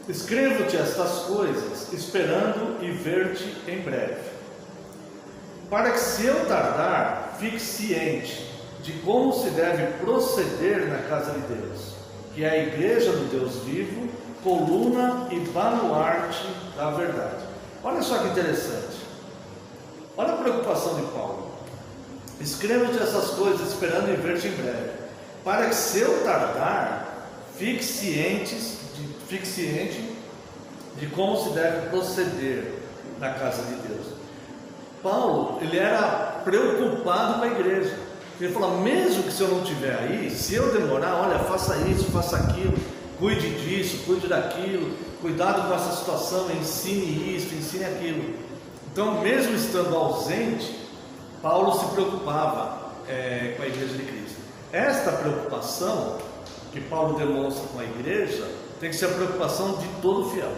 Escrevo-te estas coisas, esperando e ver-te em breve, para que, se eu tardar, fique ciente de como se deve proceder na casa de Deus, que é a igreja do Deus vivo, coluna e baluarte da verdade. Olha só que interessante. Olha a preocupação de Paulo. Escrevo-te essas coisas, esperando e ver-te em breve, para que, se eu tardar, fique ciente de como se deve proceder na casa de Deus. Paulo, ele era preocupado com a igreja. Ele falou: mesmo que se eu não estiver aí, se eu demorar, olha, faça isso, faça aquilo, cuide disso, cuide daquilo, cuidado com essa situação, ensine isso, ensine aquilo. Então, mesmo estando ausente, Paulo se preocupava com a igreja de Cristo. Esta preocupação que Paulo demonstra com a igreja tem que ser a preocupação de todo fiel.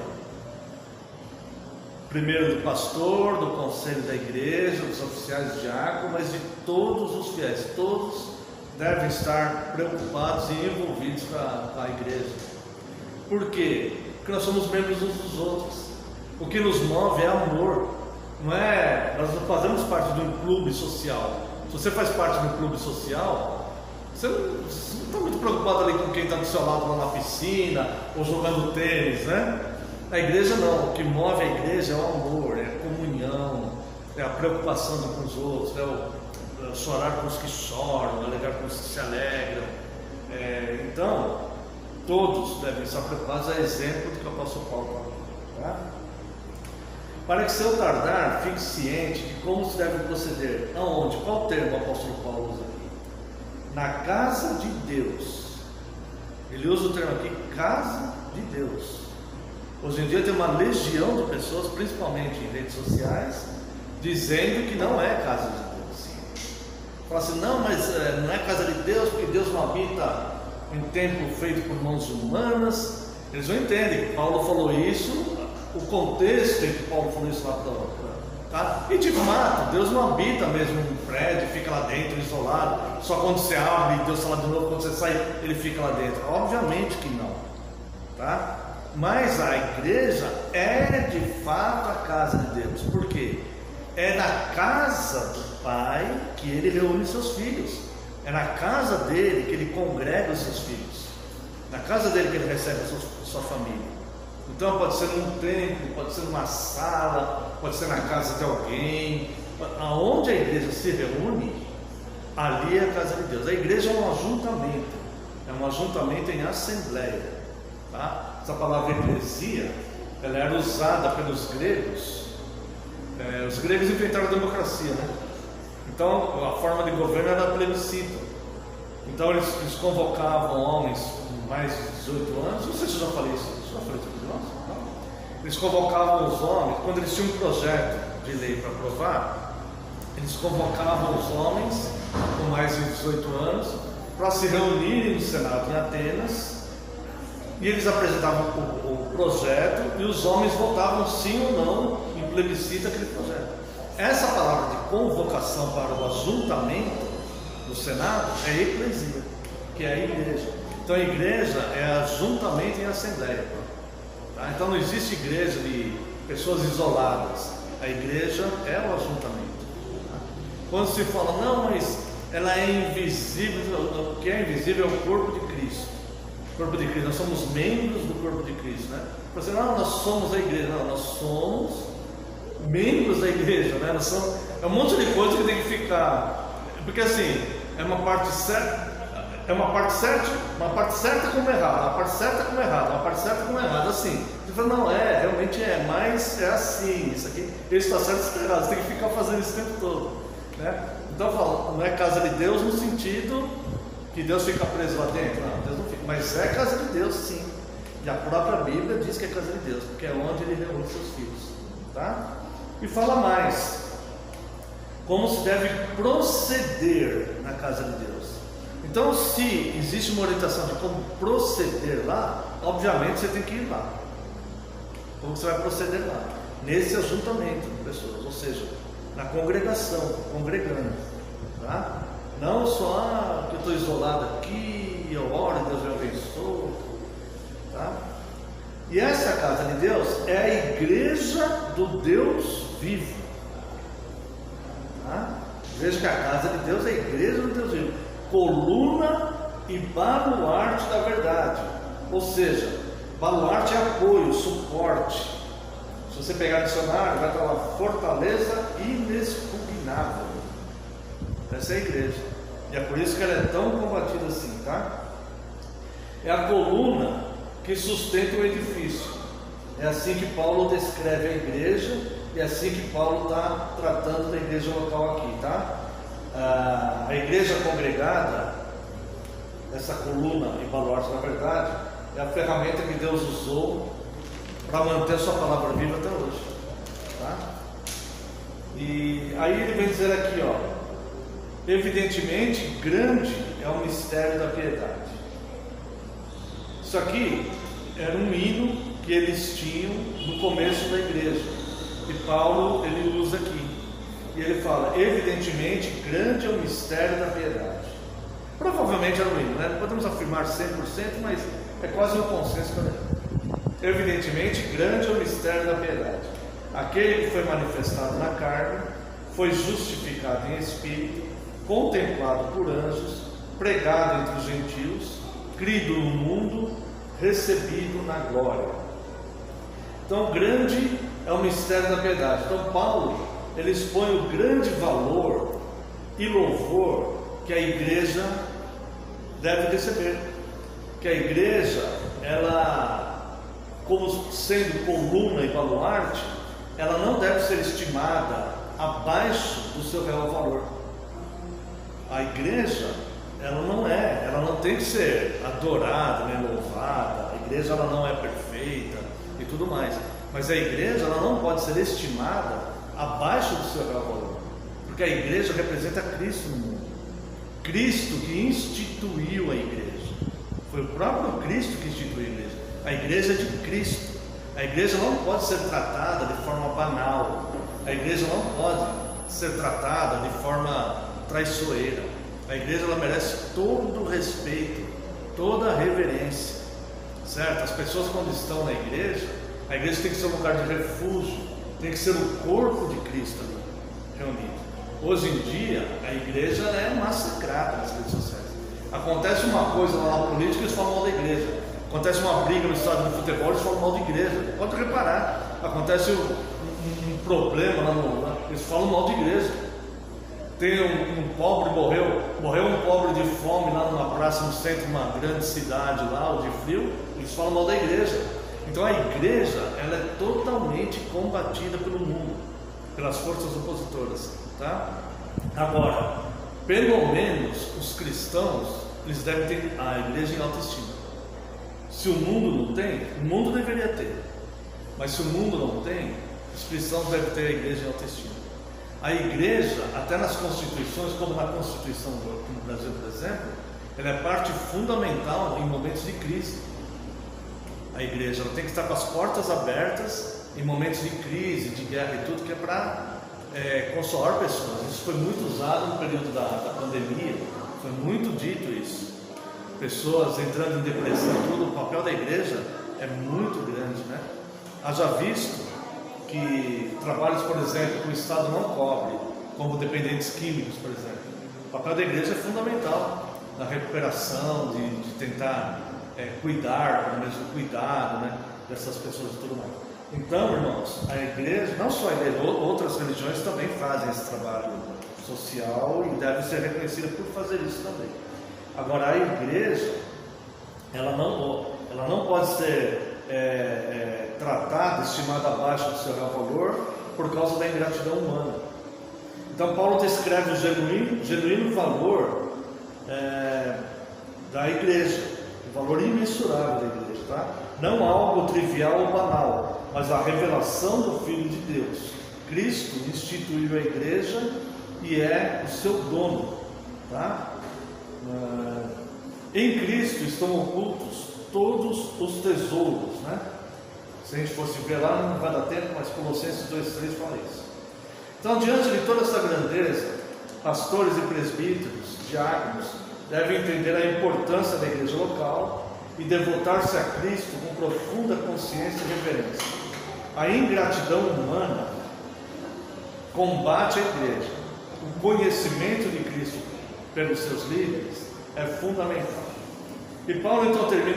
Primeiro do pastor, do conselho da igreja, dos oficiais diáconos, mas de todos os fiéis. Todos devem estar preocupados e envolvidos com a igreja. Por quê? Porque nós somos membros uns dos outros. O que nos move é amor. Não é? Nós não fazemos parte de um clube social. Se você faz parte de um clube social, você não está muito preocupado ali com quem está do seu lado lá na piscina ou jogando tênis, né? A igreja não, o que move a igreja é o amor, é a comunhão, é a preocupação com os outros, é o chorar com os que choram, alegrar com os que se alegram. Então, todos devem estar preocupados, a exemplo do que o apóstolo Paulo fala. Tá? Para que, se eu tardar, fique ciente de como se deve proceder. Aonde? Qual termo o apóstolo Paulo usa aqui? Na casa de Deus. Ele usa o termo aqui, casa de Deus. Hoje em dia tem uma legião de pessoas, principalmente em redes sociais, dizendo que não é casa de Deus. Fala assim: não, mas não é casa de Deus, porque Deus não habita em templo feito por mãos humanas. Eles não entendem que Paulo falou isso, o contexto em que Paulo falou isso lá para tá? E de fato, Deus não habita mesmo num prédio, fica lá dentro, isolado. Só quando você abre, Deus está lá de novo, quando você sai, Ele fica lá dentro. Obviamente que não, tá? Mas a igreja é de fato a casa de Deus. Por quê? É na casa do Pai que Ele reúne seus filhos. É na casa dele que Ele congrega os seus filhos. Na casa dele que Ele recebe a sua família. Então pode ser num templo, pode ser numa sala, pode ser na casa de alguém. Aonde a igreja se reúne, ali é a casa de Deus. A igreja é um ajuntamento em assembleia, tá? Essa palavra eclesia, ela era usada pelos gregos. Os gregos inventaram a democracia, né? Então a forma de governo era plebiscito. Então eles convocavam homens com mais de 18 anos. Não sei se eu já falei isso. Eles convocavam os homens, quando eles tinham um projeto de lei para aprovar, eles convocavam os homens com mais de 18 anos para se reunirem no Senado em Atenas, e eles apresentavam o projeto e os homens votavam sim ou não em plebiscito aquele projeto. Essa palavra de convocação para o ajuntamento do Senado é eclesia, que é a igreja. Então a igreja é ajuntamento em assembleia. Tá? Então não existe igreja de pessoas isoladas. A igreja é o ajuntamento. Tá? Quando se fala, não, mas ela é invisível, o que é invisível é o corpo de Cristo. O corpo de Cristo, nós somos membros do corpo de Cristo, né? Você não, nós somos a igreja, não, nós somos membros da igreja, né? É um monte de coisa que tem que ficar, porque assim, é uma parte certa. É uma parte certa como errada, uma parte certa como errada, uma parte certa como errada, assim. Você fala, não, realmente mas é assim, isso aqui, isso está certo, isso está errado, você tem que ficar fazendo isso o tempo todo, né? Então, não é casa de Deus no sentido que Deus fica preso lá dentro, não, Deus não fica, mas é casa de Deus, sim. E a própria Bíblia diz que é casa de Deus, porque é onde Ele reúne seus filhos, tá? E fala mais, como se deve proceder na casa de Deus. Então, se existe uma orientação de como proceder lá, obviamente você tem que ir lá. Como você vai proceder lá? Nesse ajuntamento de pessoas, ou seja, na congregação, congregando, tá? Não só que eu estou isolado aqui, eu oro e Deus me abençoe, tá? E essa casa de Deus é a igreja do Deus vivo. Tá? Veja que a casa de Deus é a igreja do Deus vivo, coluna e baluarte da verdade. Ou seja, baluarte é apoio, suporte. Se você pegar dicionário, vai falar fortaleza inexpugnável. Essa é a igreja. E é por isso que ela é tão combatida assim, tá? É a coluna que sustenta o edifício. É assim que Paulo descreve a igreja, e é assim que Paulo está tratando da igreja local aqui, tá? A igreja congregada, essa coluna e baluarte na verdade, é a ferramenta que Deus usou para manter a sua palavra viva até hoje, tá? E aí ele vem dizer aqui, ó, evidentemente grande é o mistério da piedade. Isso aqui era um hino que eles tinham no começo da igreja, e Paulo ele usa aqui, e ele fala, evidentemente grande é o mistério da piedade. Provavelmente era um hino, né? Não podemos afirmar 100%, mas é quase um consenso para ele. Evidentemente grande é o mistério da piedade. Aquele que foi manifestado na carne, foi justificado em espírito, contemplado por anjos, pregado entre os gentios, crido no mundo, recebido na glória. Então grande é o mistério da piedade. Então Paulo ele expõe o grande valor e louvor que a igreja deve receber. Que a igreja, ela, como sendo coluna e baluarte, ela não deve ser estimada abaixo do seu real valor. A igreja, ela não tem que ser adorada, nem louvada. A igreja ela não é perfeita e tudo mais. Mas a igreja ela não pode ser estimada abaixo do seu real valor, porque a igreja representa Cristo no mundo. Cristo que instituiu a igreja. Foi o próprio Cristo que instituiu a igreja. A igreja é de Cristo. A igreja não pode ser tratada de forma banal. A igreja não pode ser tratada de forma traiçoeira. A igreja ela merece todo o respeito, toda a reverência, certo? As pessoas quando estão na igreja, a igreja tem que ser um lugar de refúgio, tem que ser o corpo de Cristo ali, reunido. Hoje em dia, a igreja é massacrada nas redes sociais. Acontece uma coisa lá na política, eles falam mal da igreja. Acontece uma briga no estádio de futebol, eles falam mal da igreja. Pode reparar, acontece um problema lá eles falam mal da igreja. Tem um pobre morreu um pobre de fome lá numa praça no centro de uma grande cidade lá, ou de frio, eles falam mal da igreja. Então a igreja, ela é totalmente combatida pelo mundo, pelas forças opositoras, tá? Agora, pelo menos os cristãos, eles devem ter a igreja em alta estima. Se o mundo não tem, o mundo deveria ter, mas se o mundo não tem, os cristãos devem ter a igreja em alta estima. A igreja, até nas constituições, como na Constituição do Brasil, por exemplo, ela é parte fundamental em momentos de crise. A igreja ela tem que estar com as portas abertas em momentos de crise, de guerra e tudo, que é para consolar pessoas. Isso foi muito usado no período da pandemia, foi muito dito isso. Pessoas entrando em depressão, tudo, o papel da igreja é muito grande, né? Haja visto que trabalhos, por exemplo, que o Estado não cobre, como dependentes químicos, por exemplo. O papel da igreja é fundamental na recuperação, de tentar cuidar, pelo menos o cuidado, né, dessas pessoas e tudo mais. Então, irmãos, a igreja, não só a igreja, outras religiões também fazem esse trabalho social e deve ser reconhecida por fazer isso também. Agora, a igreja, ela não pode ser tratada, estimada abaixo do seu real valor por causa da ingratidão humana. Então Paulo descreve o genuíno valor da igreja, o valor imensurável da igreja, tá? Não algo trivial ou banal, mas a revelação do Filho de Deus. Cristo instituiu a igreja e é o seu dono, tá? Em Cristo estão ocultos todos os tesouros, né? Se a gente fosse ver lá, não vai dar tempo, mas Colossenses 2,3 fala isso. Então, diante de toda essa grandeza, pastores e presbíteros, diáconos, devem entender a importância da igreja local e devotar-se a Cristo com profunda consciência e reverência. A ingratidão humana combate a igreja. O conhecimento de Cristo pelos seus líderes é fundamental. E Paulo então termina